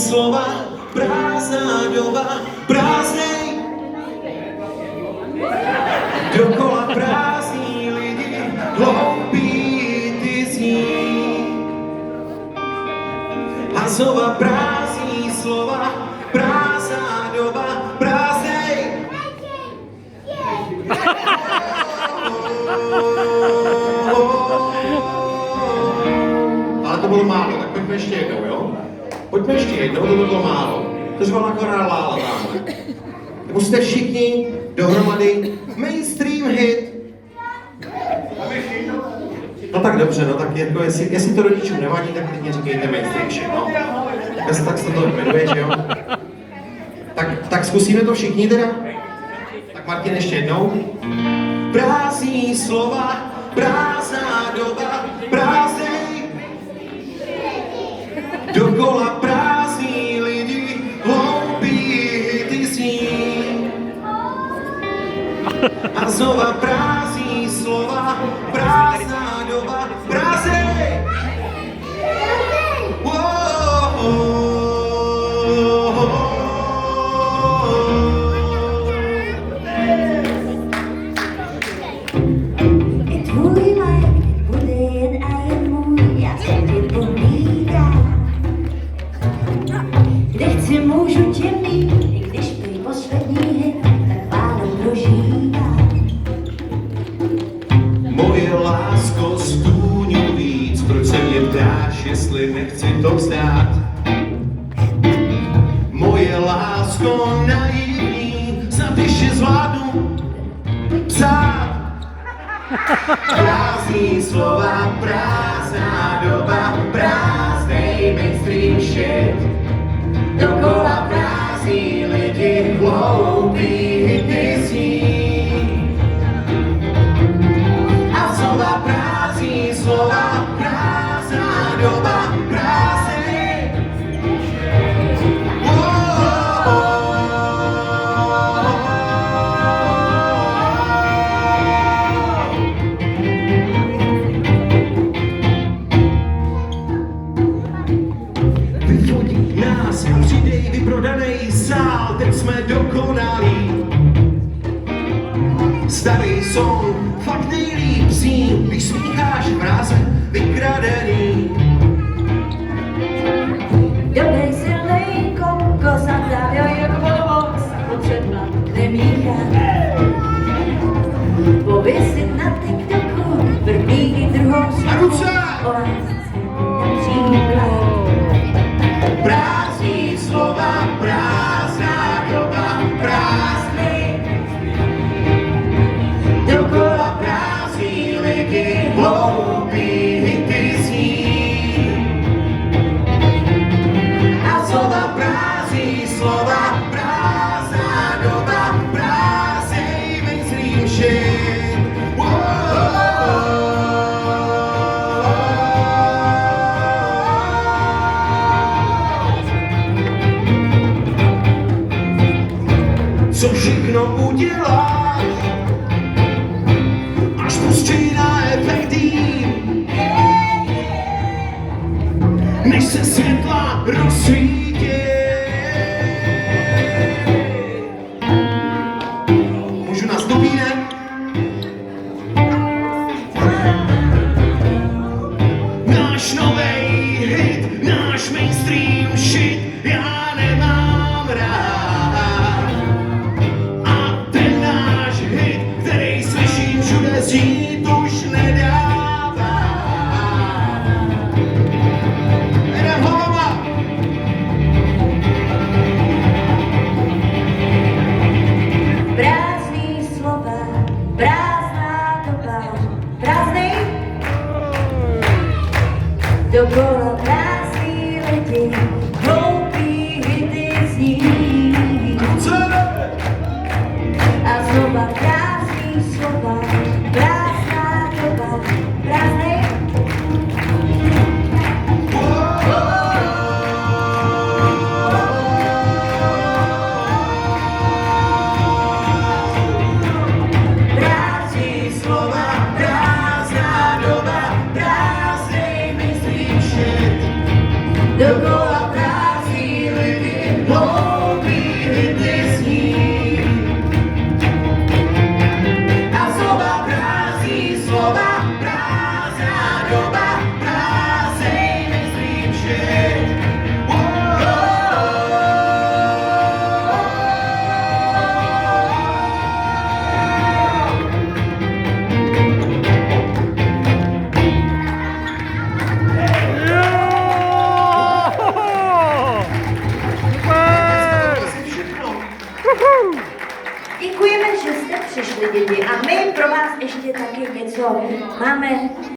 slova, prázdná doba, prázdnej. Dokola prázdní lidi, hloupí ty zní. A znova prázdní slova, prázdná doba, prázdnej. Ale to bylo málo, tak pojďme ještě jednou, jo? Pojďme ještě jednou, to bylo málo. To řvala akorát Lála tamhle. Musíte všichni dohromady mainstream hit. No tak dobře, no tak jako jestli to rodičům nevadí, tak klidně říkejte mainstream shit, no. Tak se to jmenuje, že jo? Tak zkusíme to všichni teda? Tak Martin ještě jednou. Prázdní slova, prázdná doba, prázdnej. Dokola prázdní lidi, hloupí hity zní. A znova prázdní slova, prázdná doba, prázdnej. Můžu tě mít, i když prý poslední hit, tak málem prožívám. Moje lásko, stůňu víc, proč se mě ptáš, jestli nechci to vzdát? Moje lásko naivní, snad ještě zvládnu psát. Prázdný slova, prázdná doba, prázdnej mainstream shit. Dokola prázdní lidi, hloupí hity zní. A znova prázdní slova, prázdná doba, prázdnej. Vyfoť nás a přidej vyprodanej sál, teď jsme dokonalí. Starý song, fakt nejlíp zní, když smícháš mráze vykradený. Dobrý silný kokos a právě jako pomoc, potřeba nemíchat. Pověsit na TikToku, první i druhou A ruce! Například. Prázdní slova, prázdná doba, prázdný. Dokola prázdní lidi, hloupí hity zní. A slova prázdní slova, prázdná doba, prázdnej mainstream shit. Co všechno uděláš, až pustí na efektím, než se světla rozsvítí. Můžu na stupínek? Náš novej hit, náš mainstream shit, já nemám rád. Žít už nedává. Jdem hlava! Máme